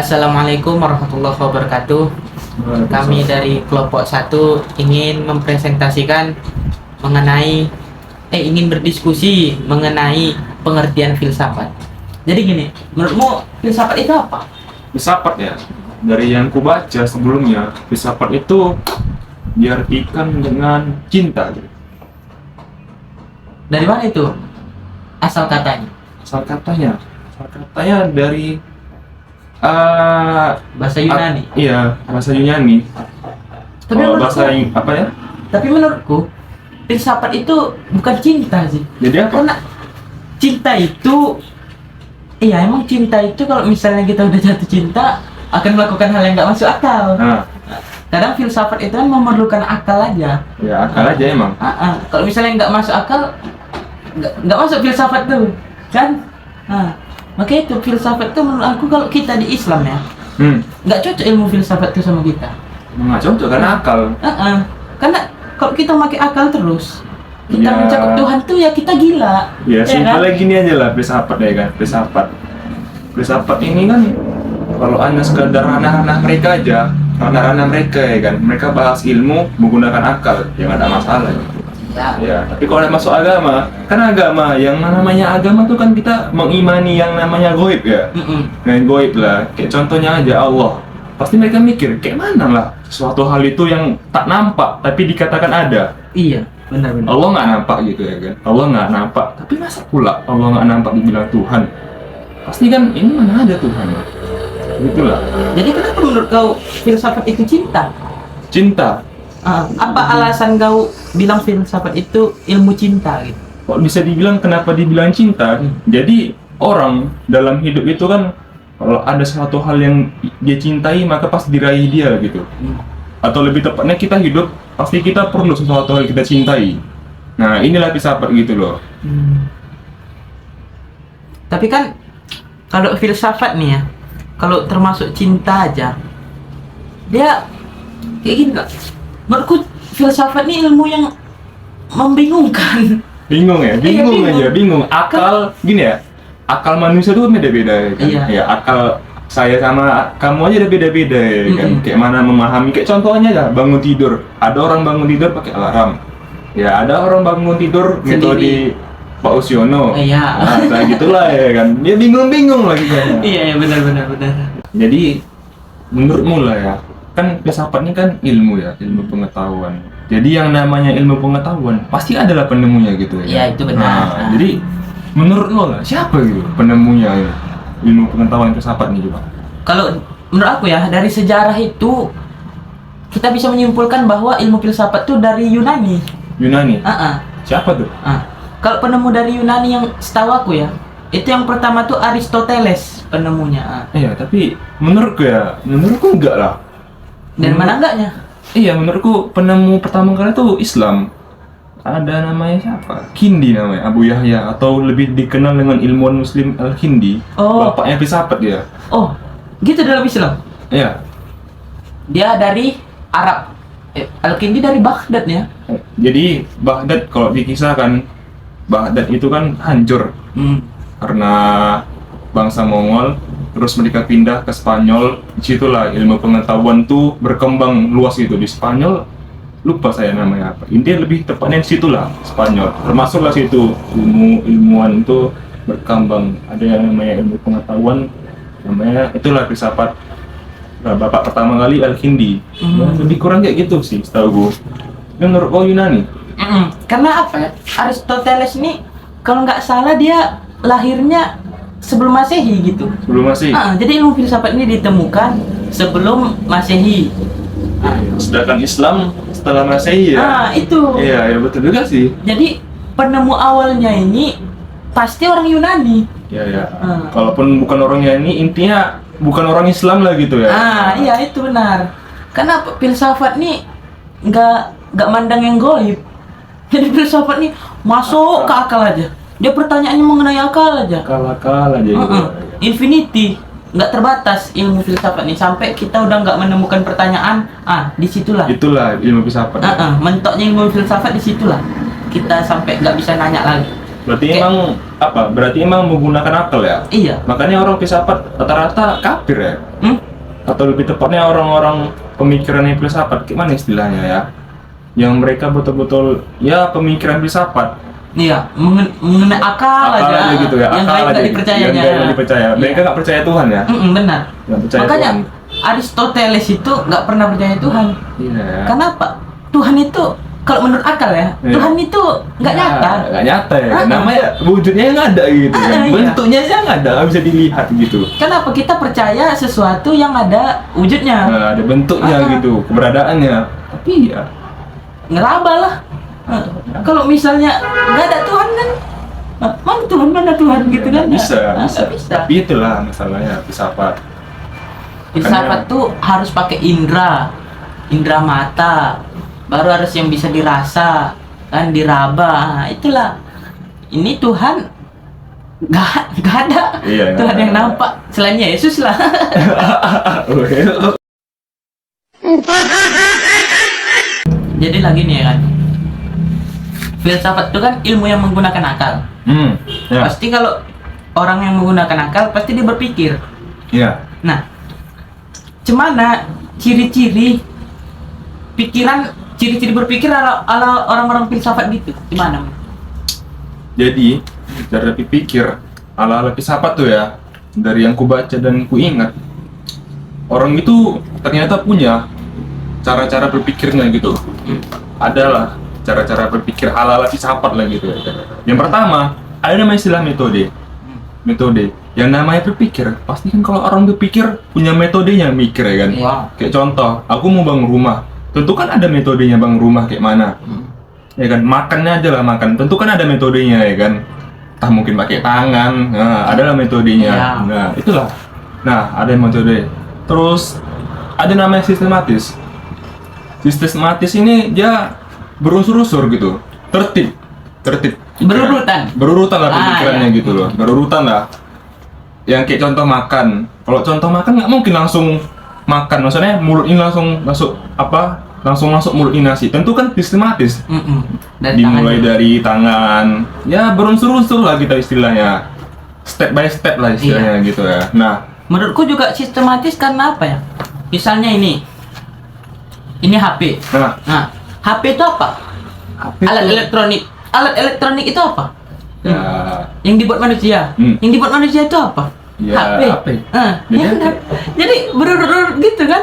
Assalamualaikum warahmatullahi wabarakatuh. Kami dari kelompok 1 ingin mempresentasikan ingin berdiskusi mengenai pengertian filsafat. Jadi gini, menurutmu filsafat itu apa? Filsafat ya, dari yang kubaca sebelumnya, filsafat itu diartikan dengan cinta. Dari mana itu asal katanya? Asal katanya dari Bahasa Yunani. Iya, bahasa Yunani. Tapi Kalau menurutku- bahasa apa ya? Tapi menurutku filsafat itu bukan cinta sih. Jadi apa? Karena cinta itu, iya emang cinta itu kalau misalnya kita udah jatuh cinta akan melakukan hal yang nggak masuk akal. Nah, Kadang filsafat itu kan memerlukan akal aja. ya akal aja emang. Kalau misalnya nggak masuk akal, nggak masuk filsafat tuh, kan? Makanya itu filsafat tuh menurut aku kalau kita di Islam ya, nggak cocok ilmu filsafat tuh sama kita. Nggak cocok karena akal. Karena kalau kita pakai akal terus, kita Ya. mencakup Tuhan tuh ya kita gila. Ya simpelnya kan? gini aja lah filsafat ya kan. Filsafat ini kan kalau anda sekadar ranah-ranah mereka aja, ranah-ranah mereka ya kan, mereka bahas ilmu menggunakan akal, ya nggak ada masalah. Ya, tapi kalau masuk agama, kan agama, yang namanya agama tuh kan kita mengimani yang namanya goib ya. Yang goib lah, kayak contohnya aja Allah. Pasti mereka mikir, kayak mana lah suatu hal itu yang tak nampak tapi dikatakan ada. Iya, benar-benar. Allah nggak nampak gitu ya kan. Allah nggak nampak, tapi masa pula Allah nggak nampak dibilang Tuhan? Pasti kan ini mana ada Tuhan ya? Gitulah. Jadi kenapa menurut kau filsafat itu cinta? Cinta. Apa alasan kau bilang filsafat itu ilmu cinta gitu? Kok bisa dibilang kenapa dibilang cinta? Jadi orang dalam hidup itu kan kalau ada suatu hal yang dia cintai maka pasti diraih dia gitu. Atau lebih tepatnya kita hidup pasti kita perlu sesuatu hal yang kita cintai. Nah inilah filsafat gitu loh. Tapi kan kalau filsafat nih ya, kalau termasuk cinta aja, dia kayak gini kak. Menurutku filsafat ini ilmu yang membingungkan. Bingung ya, bingung Iya, aja, bingung. Akal gini ya, akal manusia tuh beda-beda ya kan. Iya. Ya akal saya sama kamu aja udah beda-beda ya kan. Kayak mana memahami, kayak contohnya lah bangun tidur. Ada orang bangun tidur pakai alarm. Ya ada orang bangun tidur metode Pak Usiono. Iya. Nah, kayak gitulah ya kan. Dia bingung-bingung lagi kan. Iya benar. Jadi menurutmu lah ya, kan filsafat ini kan ilmu ya, ilmu pengetahuan. Jadi yang namanya ilmu pengetahuan pasti adalah penemunya gitu ya. Iya, itu benar. Jadi menurut lo lah siapa gitu penemunya ya, ilmu pengetahuan filsafat ini juga? Kalau menurut aku ya, dari sejarah itu kita bisa menyimpulkan bahwa ilmu filsafat itu dari Yunani. Yunani. Siapa tuh? Kalau penemu dari Yunani yang setahu aku ya, itu yang pertama tuh Aristoteles penemunya. Iya, tapi menurutku enggak lah. Dan mana enggaknya? Iya, menurutku penemu pertama kali tuh Islam. Ada namanya siapa? Kindi namanya, Abu Yahya, atau lebih dikenal dengan ilmuwan Muslim Al-Kindi. Bapaknya filsafat dia. Oh, gitu dalam Islam. Iya. Dia dari Arab. Al-Kindi dari Baghdad ya. Jadi Baghdad kalau dikisahkan, Baghdad itu kan hancur karena bangsa Mongol, terus mereka pindah ke Spanyol. Disitulah ilmu pengetahuan tuh berkembang luas gitu di Spanyol. Lupa saya namanya apa. Intinya lebih tepatnya di situlah Spanyol. Termasuklah situ ilmuwan itu berkembang. Ada yang namanya ilmu pengetahuan, namanya itulah filsafat. Nah, bapak pertama kali Al-Kindi. Ya, lebih kurang kayak gitu sih, setahu gue. Menurut kau Yunani? Karena apa ya? Aristoteles ini kalau nggak salah dia lahirnya sebelum Masehi gitu. Sebelum Masehi. Jadi ilmu filsafat ini ditemukan sebelum Masehi. Sedangkan Islam setelah Masehi ya. Itu. Iya, ya betul juga sih. Jadi penemu awalnya ini pasti orang Yunani. Ya. Kalaupun bukan orang Yunani, intinya bukan orang Islam lah gitu ya. Iya itu benar. Karena filsafat nih nggak mandang yang goib. Jadi filsafat nih masuk ke akal aja. Dia pertanyaannya mengenai akal aja. Akal aja gitu. Infinity, nggak terbatas ilmu filsafat nih. Sampai kita udah nggak menemukan pertanyaan, disitulah. Itulah ilmu filsafat. Mentoknya ilmu filsafat disitulah. Kita sampai nggak bisa nanya lagi. Berarti Kayak- emang apa? Berarti emang menggunakan akal ya? Iya. Makanya orang filsafat rata-rata kafir ya? Atau lebih tepatnya orang-orang pemikiran yang filsafat, gimana istilahnya ya? Yang mereka betul-betul ya pemikiran filsafat. Iya, mengenai akal aja, gitu ya, yang akal lain aja nggak gitu. dipercayanya. Yang nggak dipercaya. Mereka nggak percaya Tuhan ya? Benar. Nggak percaya Makanya Tuhan. Aristoteles itu nggak pernah percaya Tuhan. Iya. Kenapa? Tuhan itu kalau menurut akal ya, Iya. Tuhan itu nggak nyata. Nggak nyata ya. Ah. Namanya wujudnya nggak ada gitu kan. Iya. Bentuknya aja nggak ada, nggak bisa dilihat gitu. Kenapa kita percaya sesuatu yang ada wujudnya? Nah, ada bentuknya Ah. gitu, keberadaannya. Tapi ya Ngeraba lah. Kalau misalnya nggak ada Tuhan kan, mana Tuhan, mana Tuhan gitu kan? bisa. Bisa. Tapi itulah masalahnya filsafat. Filsafat tuh harus pakai indra mata, baru harus yang bisa dirasa, kan diraba. Nah, itulah. Ini Tuhan nggak ada. Iya, Tuhan nggak yang ada. nampak selain Yesus lah. Jadi lagi nih ya kan, filsafat itu kan ilmu yang menggunakan akal. Ya, Pasti kalau orang yang menggunakan akal pasti dia berpikir. iya. Nah, cemana ciri-ciri pikiran, ciri-ciri berpikir ala orang-orang filsafat gitu? Gimana? Jadi cara berpikir ala-ala filsafat tuh ya, dari yang ku baca dan ku ingat, orang itu ternyata punya cara-cara berpikirnya gitu. Adalah cara-cara berpikir ala-ala filsafat lah gitu. Yang pertama, ada namanya istilah metode. Metode. Yang namanya berpikir, pasti kan kalau orang berpikir punya metodenya mikir ya kan. Wow. Kayak contoh, aku mau bangun rumah. Tentu kan ada metodenya bangun rumah kayak mana. Ya kan, makannya aja lah makan. Tentu kan ada metodenya ya kan. Entah mungkin pakai tangan, nah, adalah metodenya. Ya. Nah, itulah. Nah, ada metode. Terus ada namanya sistematis. Sistematis ini dia berunsur-unsur gitu. Tertib. Berurutan. Berurutan lah Ah, pemikirannya iya. gitu loh. Berurutan lah. Yang kayak contoh makan. Kalau contoh makan nggak mungkin langsung makan. Maksudnya mulut ini langsung masuk apa? Langsung masuk mulut ini nasi. Tentu kan sistematis. Dari Dimulai tangan. dari tangan. Ya berunsur-unsur lah kita istilahnya. Step by step lah istilahnya gitu ya. Nah, Menurutku juga sistematis karena apa ya? Misalnya ini HP. nah Nah, HP itu apa? Alat elektronik. Alat elektronik itu apa? ya, Yang dibuat manusia. Yang dibuat manusia itu apa? Ya, HP. HP. Ya kan? Jadi berurut-urut gitu kan?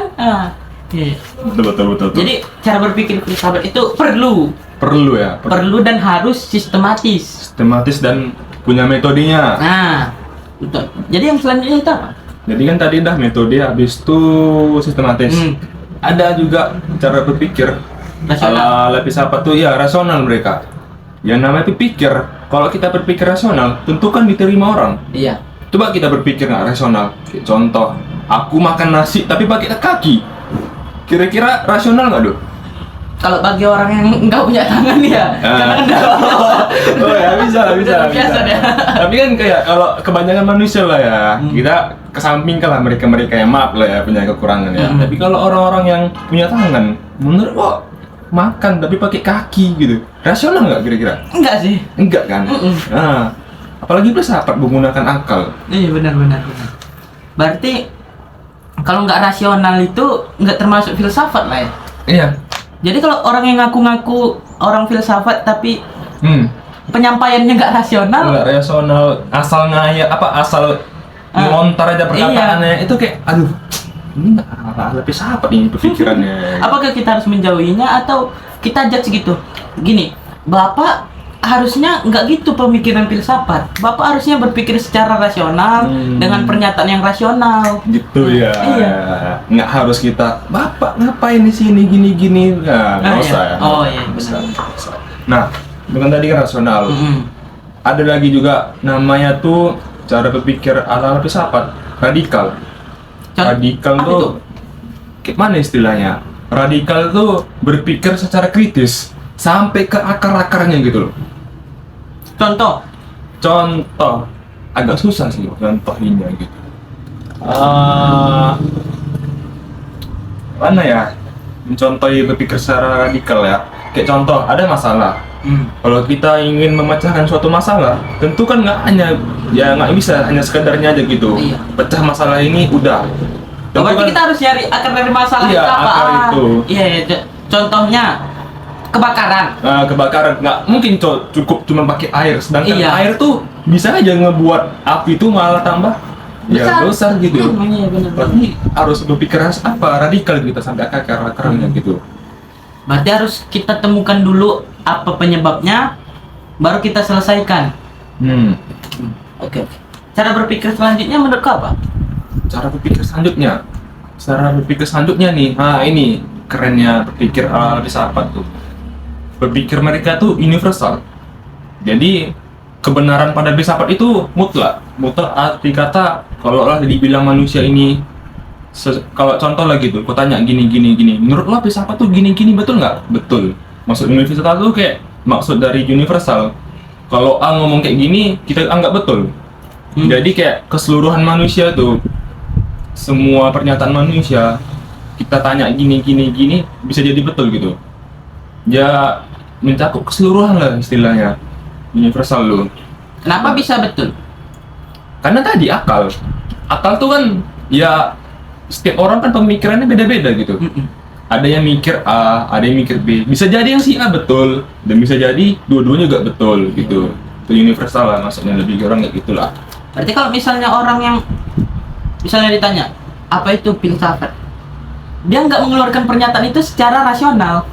Iya. betul. Jadi cara berpikir filsafat itu perlu ya, dan harus sistematis. sistematis dan punya metodenya. Nah, betul. Jadi yang selanjutnya itu apa? Jadi kan tadi dah metode, habis itu sistematis. Ada juga cara berpikir Rasional. ala filsafat tuh ya rasional mereka. Yang namanya berpikir, kalau kita berpikir rasional, tentu kan diterima orang. Iya. Coba kita berpikir nggak rasional. Kayak contoh, aku makan nasi tapi pakai kaki. Kira-kira rasional nggak, Dok? Kalau bagi orang yang nggak punya tangan ya, karena kan Oh ya bisa. Biasa deh. Tapi kan kayak kalau kebanyakan manusia lah ya, kita kesampingkan lah mereka yang maaf lah ya punya kekurangan ya. Tapi kalau orang-orang yang punya tangan, menurut kok makan tapi pakai kaki gitu, rasional nggak kira-kira? enggak sih. Enggak kan? Nah, apalagi filsafat menggunakan akal. Iya benar. Berarti kalau nggak rasional itu nggak termasuk filsafat lah ya. Iya. Jadi kalau orang yang ngaku-ngaku orang filsafat tapi penyampaiannya nggak rasional, Nggak rasional, asal ngaya asal ngelontar aja perkataannya itu kayak aduh. Ini nggak filsafat ini pemikirannya. apakah kita harus menjauhinya atau kita judge gitu? Gini, Bapak harusnya nggak gitu pemikiran filsafat. Bapak harusnya berpikir secara rasional dengan pernyataan yang rasional. Gitu ya. Iya. Nggak harus kita, Bapak ngapain di sini gini. Nah, nggak Ah, usah iya. ya. Oh, iya, Nggak usah, benar. nggak usah. Nah, dengan tadi kan rasional. Ada lagi juga namanya tuh cara berpikir ala filsafat radikal. Radikal apa tuh itu? kayak mana istilahnya? Radikal tuh berpikir secara kritis sampai ke akar-akarnya gitu loh. Contoh, Agak susah sih contohinnya gitu. Mana ya? Mencontohi berpikir secara radikal ya. kayak contoh ada masalah. Kalau kita ingin memecahkan suatu masalah, tentu kan nggak bisa hanya sekedarnya aja gitu. Iya. Pecah masalah ini udah. Tentu Berarti kan- kita harus nyari akar dari masalah Iya, itu apa? akar itu. Iya, contohnya kebakaran. Kebakaran nggak mungkin cukup cuma pakai air, sedangkan Iya. air tuh bisa aja ngebuat api itu malah tambah besar gitu. Iya, benar. Berarti harus berpikir radikal kita sampai akar-akarnya gitu. Berarti harus kita temukan dulu apa penyebabnya, baru kita selesaikan. Oke. Cara berpikir selanjutnya menurut kau apa? Cara berpikir selanjutnya nih, ini kerennya berpikir ala filsafat tuh. Berpikir mereka tuh universal. Jadi kebenaran pada filsafat itu mutlak arti kata kalau lah dibilang manusia ini kalau contoh lagi tuh, kau tanya gini, menurut lo filsafat tuh gini, betul nggak? Betul. Maksud universal tuh kayak maksud dari universal. Kalau A ngomong kayak gini, kita anggap betul. Jadi kayak keseluruhan manusia tuh, semua pernyataan manusia, kita tanya gini, bisa jadi betul gitu. Ya mencakup keseluruhan lah istilahnya, universal loh. Kenapa bisa betul? Karena tadi akal tuh kan ya setiap orang kan pemikirannya beda-beda gitu. Ada yang mikir A, ada yang mikir B. Bisa jadi yang si A betul dan bisa jadi dua-duanya juga betul gitu. Itu universal lah, maksudnya lebih kurang kayak gitulah. Berarti kalau misalnya orang yang misalnya ditanya apa itu filsafat, dia nggak mengeluarkan pernyataan itu secara rasional.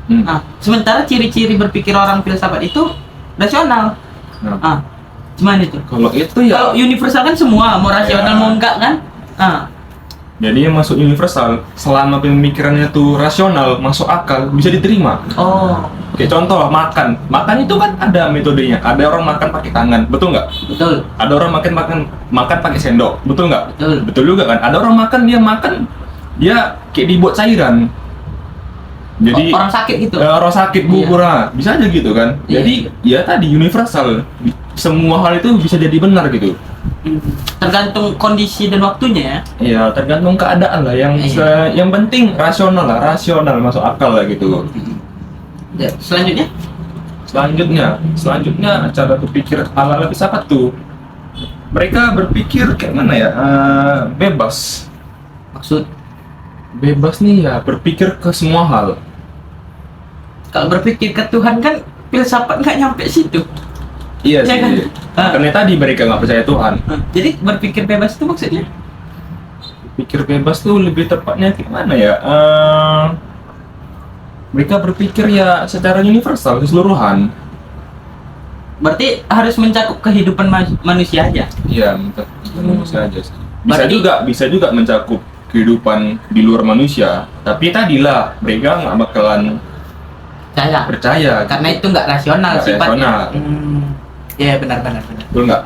Nah, sementara ciri-ciri berpikir orang filsafat itu rasional. Cuman itu. Kalau itu ya. Kalau universal kan semua, mau rasional mau enggak kan? Jadi yang masuk universal, selama pemikirannya tuh rasional, masuk akal, bisa diterima. Kayak contoh makan itu kan ada metodenya. Ada orang makan pakai tangan, betul nggak? Betul. Ada orang makan pakai sendok, betul nggak? Betul. Betul juga kan? Ada orang makan dia kayak dibuat cairan. Jadi orang sakit gitu. Orang sakit bubur bisa aja gitu kan. Iya. Jadi ya tadi universal. Semua hal itu bisa jadi benar gitu. Tergantung kondisi dan waktunya ya. Iya, tergantung keadaan lah. Yang penting rasional masuk akal lah gitu. Ya, Selanjutnya cara berpikir ala-ala filsafat tuh. Mereka berpikir kayak mana ya? Bebas. Maksud Bebas nih ya, berpikir ke semua hal. kalau berpikir ke Tuhan kan filsafat nggak nyampe situ. Iya Ya sih. kan? Karena tadi mereka nggak percaya Tuhan. Jadi berpikir bebas itu maksudnya? Pikir bebas tuh lebih tepatnya gimana ya? Mereka berpikir ya secara universal, keseluruhan. Berarti harus mencakup kehidupan manusia aja. Iya, manusia aja sih. Berarti- Bisa juga mencakup kehidupan di luar manusia. Tapi tadilah mereka nggak bakalan Percaya. percaya. Karena itu nggak rasional Nggak sifatnya. rasional. Ya benar. Betul nggak?